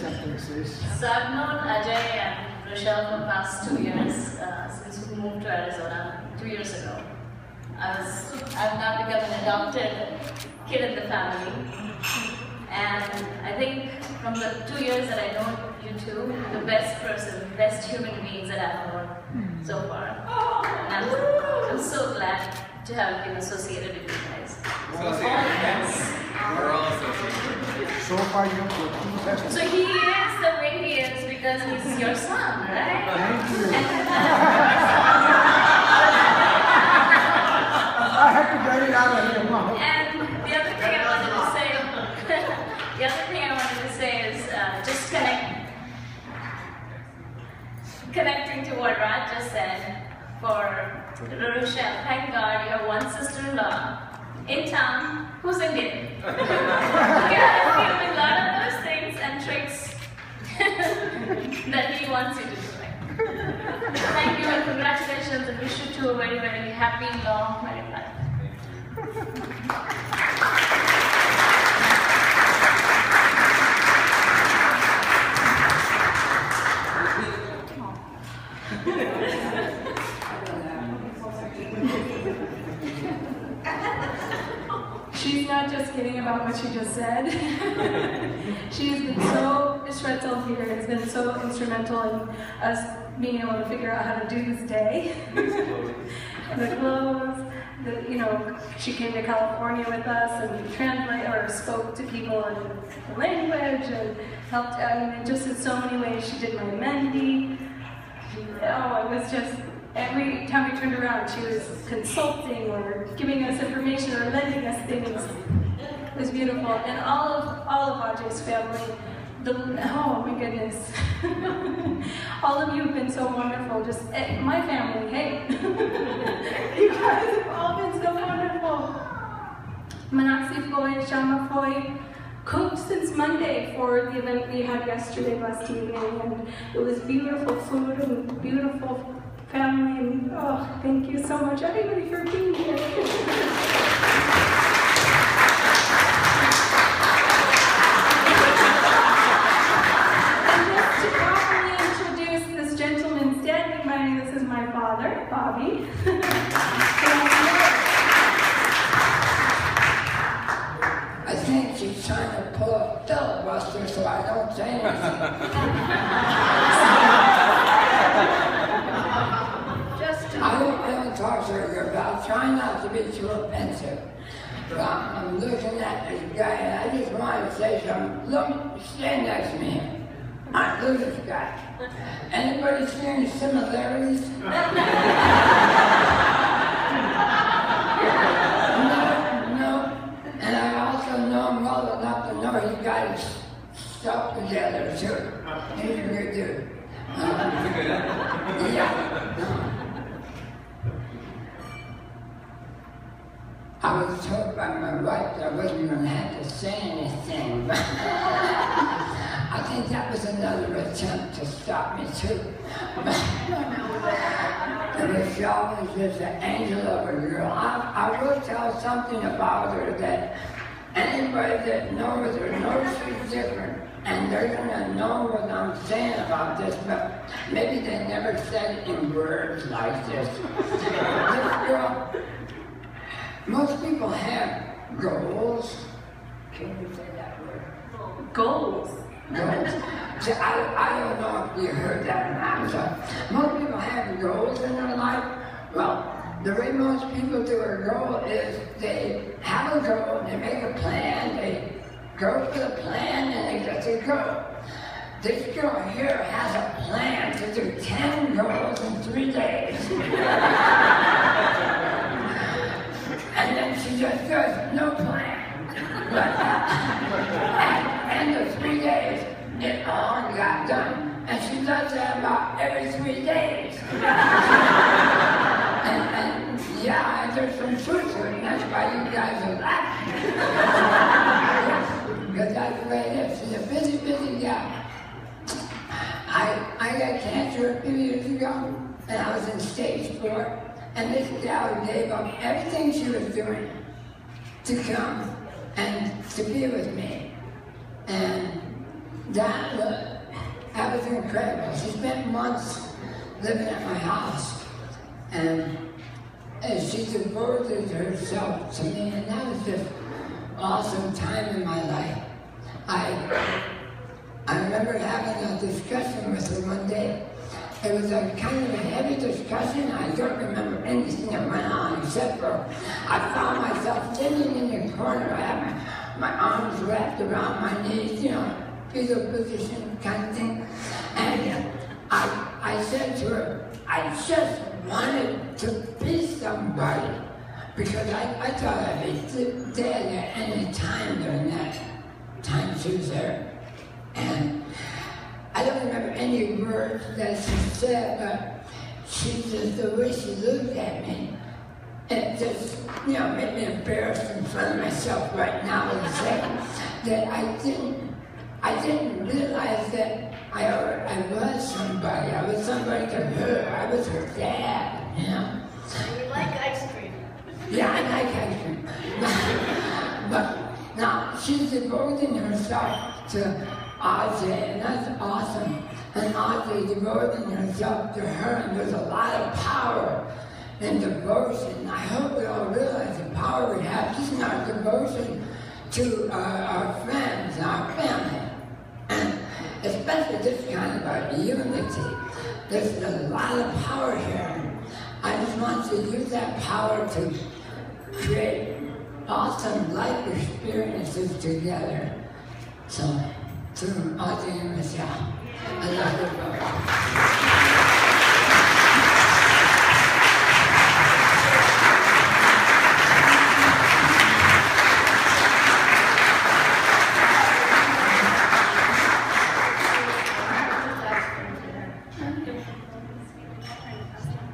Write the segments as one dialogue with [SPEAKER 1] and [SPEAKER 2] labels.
[SPEAKER 1] acceptances?
[SPEAKER 2] So I've known Ajay and Rochelle for the past 2 years, since we moved to Arizona 2 years ago. I've now become an adopted kid in the family. And I think from the 2 years that I know you two, the best person, the best human beings that I've known so far. And I'm so glad to have been associated with you guys.
[SPEAKER 3] We're all associated.
[SPEAKER 1] So far, you're good.
[SPEAKER 2] So he is the way he is because he's your son, right?
[SPEAKER 1] Thank you.
[SPEAKER 2] And,
[SPEAKER 1] I have to get it out of here, Mom.
[SPEAKER 2] and the other thing I wanted to say, is just connecting to what Raj just said. For Rochelle, thank God you have one sister-in-law in town who's Indian. You can help you with a lot of those things and tricks that he wants you to do. Thank you and congratulations, and wish you two a very, very happy, long married life.
[SPEAKER 4] She's not just kidding about what she just said. She's been so, Shretel here has been so instrumental in us being able to figure out how to do this day. The clothes, she came to California with us and translated or spoke to people in the language and helped, in just in so many ways. She did my mehndi. It was just, every time we turned around, she was consulting or giving us information or lending us things. It was beautiful. And all of Ajay's family, oh my goodness. All of you have been so wonderful. Just my family, hey. You guys have all been so wonderful. Manaksi Foy, Shama Foy, cooked since Monday for the event we had yesterday, last evening. And it was beautiful food and beautiful family, and oh, thank you so much, everybody, for being here. And just to properly introduce this gentleman standing by me, this is my father, Bobby.
[SPEAKER 5] I think she's trying to pull a filibuster so I don't say anything. I don't talk to her about trying not to be too offensive. But I'm looking at this guy and I just want to say something. Look, stand next to me. Look at this guy. Anybody see any similarities? No. And I also know him well enough to know he got his stuff together too. He's a good dude. Yeah. I was told by my wife that I wasn't going to have to say anything, but I think that was another attempt to stop me too. Rochelle was just an angel of a girl. I will tell something about her that anybody that knows her knows she's different, and they're going to know what I'm saying about this, but maybe they never said it in words like this. This girl, most people have goals. Can you say that word?
[SPEAKER 4] Goals.
[SPEAKER 5] Goals. See, I don't know if you heard that or not. So most people have goals in their life. Well, the way most people do a goal is they have a goal, they make a plan, they go for the plan, and they get to go. This girl here has a plan to do 10 goals in 3 days. And then she just does no plan. But at the end of 3 days, it all got done. And she does that about every 3 days. and yeah, there's some truth to it, and that's why you guys are laughing. Because that's the way it is. She's a busy, busy guy. I got cancer a few years ago, and I was in stage 4. And this gal gave up everything she was doing to come and to be with me. And that was incredible. She spent months living at my house, and she devoted herself to me, and that was just awesome time in my life. I remember having a discussion with her one day. It was a kind of a heavy discussion. I don't remember anything that went on except for I found myself sitting in the corner. I had my arms wrapped around my knees, you know, fetal position kind of thing. And I said to her, I just wanted to be somebody, because I thought I'd be dead at any time during that time she was there. And I don't remember any words that she said, but she just, the way she looked at me, it just, you know, made me embarrassed in front of myself right now and say that I didn't realize that I was somebody. I was somebody to her. I was her dad, you know.
[SPEAKER 2] You like ice cream?
[SPEAKER 5] Yeah, I like ice cream. But now she's devoting herself to Ajay, and that's awesome. And Ajay devoting herself to her, and there's a lot of power in devotion. I hope we all realize the power we have just in our devotion to our friends and our family. And especially this kind of unity. There's a lot of power here. I just want to use that power to create awesome life experiences together. So, to Ajay and Rochel, I love you both.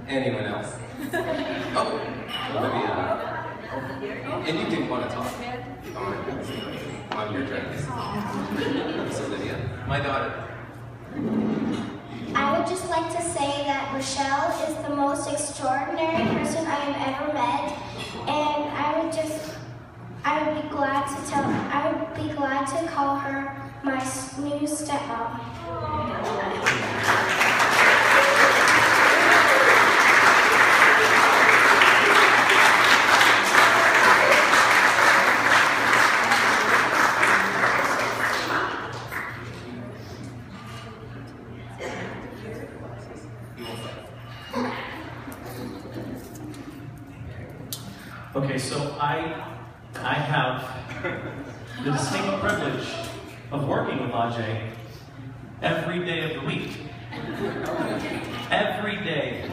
[SPEAKER 3] Anyone else? Oh, Olivia. And you didn't want to talk. On your turn. So Olivia, my daughter.
[SPEAKER 6] I would just like to say that Rochel is the most extraordinary person I have ever met, and I would be glad to call her my new stepmom.
[SPEAKER 7] Okay, so I have the distinct privilege of working with Ajay every day of the week. Every day.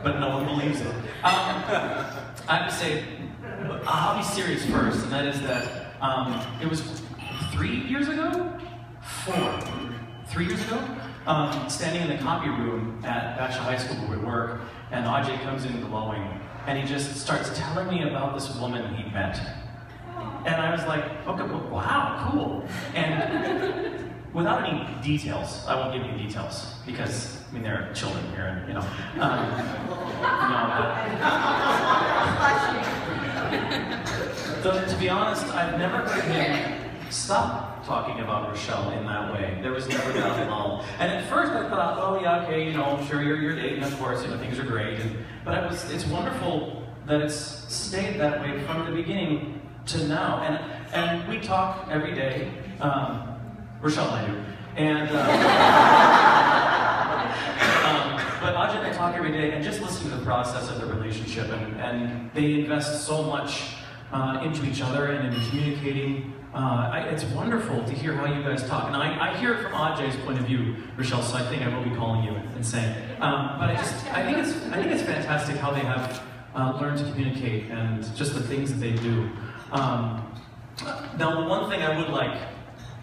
[SPEAKER 7] But no one believes it. I have to say, I'll be serious first, and that is that it was 3 years ago? 3 years ago? Standing in the copy room at Bachelor High School where we work, and Ajay comes in glowing, and he just starts telling me about this woman he met. And I was like, okay, well, wow, cool. And without any details, I won't give you details, because, I mean, there are children here, and, you know. To be honest, I've never heard him stop talking about Rochel in that way. There was never that lull. And at first I thought, oh yeah, okay, you know, sure you're dating, of course, you know, things are great. But it's wonderful that it's stayed that way from the beginning to now. And we talk every day, Rochel and I do. And, but Ajay and I talk every day and just listen to the process of the relationship, and they invest so much into each other and in communicating. It's wonderful to hear how you guys talk. And I hear it from Ajay's point of view, Rochel, so I think I will be calling you and saying. But I think it's fantastic how they have learned to communicate and just the things that they do. Now, the one thing I would like,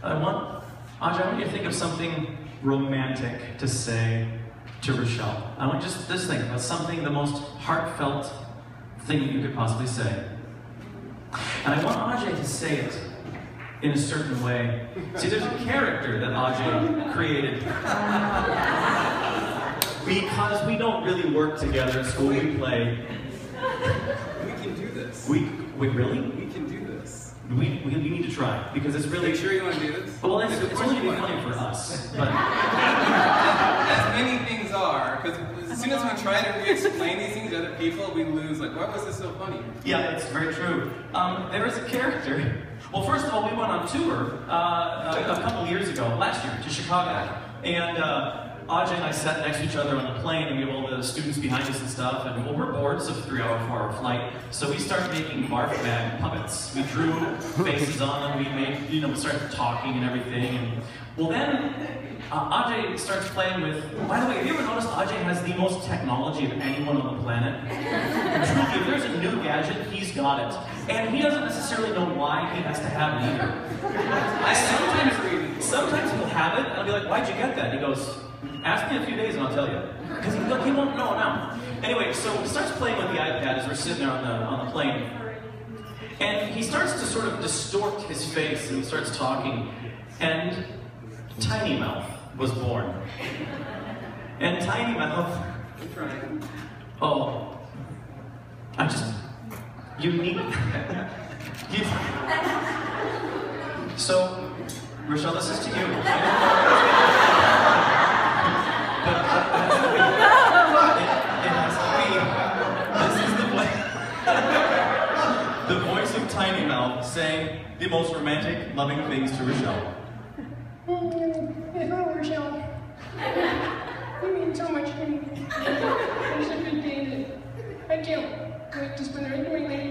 [SPEAKER 7] Ajay, I want you to think of something romantic to say to Rochel. I want just this thing, about something, the most heartfelt thing that you could possibly say. And I want Ajay to say it in a certain way. See, there's a character that Ajay created. Because we don't really work together at school, we play.
[SPEAKER 3] We can do this.
[SPEAKER 7] Wait, really?
[SPEAKER 3] We can do this.
[SPEAKER 7] We need to try, because it's
[SPEAKER 3] Are
[SPEAKER 7] really...
[SPEAKER 3] you sure you want to do this?
[SPEAKER 7] Well, it's
[SPEAKER 3] Of
[SPEAKER 7] only
[SPEAKER 3] course
[SPEAKER 7] going to
[SPEAKER 3] you
[SPEAKER 7] be
[SPEAKER 3] wanna
[SPEAKER 7] funny
[SPEAKER 3] do
[SPEAKER 7] for
[SPEAKER 3] this.
[SPEAKER 7] us, but...
[SPEAKER 3] As many things are, because as soon as we try to re-explain these things to other people, we lose, like, why was this so funny?
[SPEAKER 7] Yeah, it's very true. There is a character. Well, first of all, we went on tour a couple years ago, last year, to Chicago. And Ajay and I sat next to each other on the plane, and we have all the students behind us and stuff. And well, we're bored, it's a 3-hour, 4-hour flight. So we started making barf bag puppets. We drew faces on them, we made, we started talking and everything. And well, then Ajay starts playing with, by the way, have you ever noticed Ajay has the most technology of anyone on the planet? Truly, if there's a new gadget, he's got it. And he doesn't necessarily know why he has to have it either. Sometimes he'll have it, and I'll be like, why'd you get that? He goes, ask me in a few days and I'll tell you. Because he won't know now. Anyway, so he starts playing with the iPad as we're sitting there on the plane. And he starts to sort of distort his face, and he starts talking. And Tiny Mouth was born. And Tiny Mouth... Oh. You need... So, Rochelle, this is to you. The voice of Tiny Mouth saying the most romantic, loving things to Rochelle.
[SPEAKER 8] Hello, Rochelle. You mean so much to me. It's a good day that I can't wait to spend the rest of my life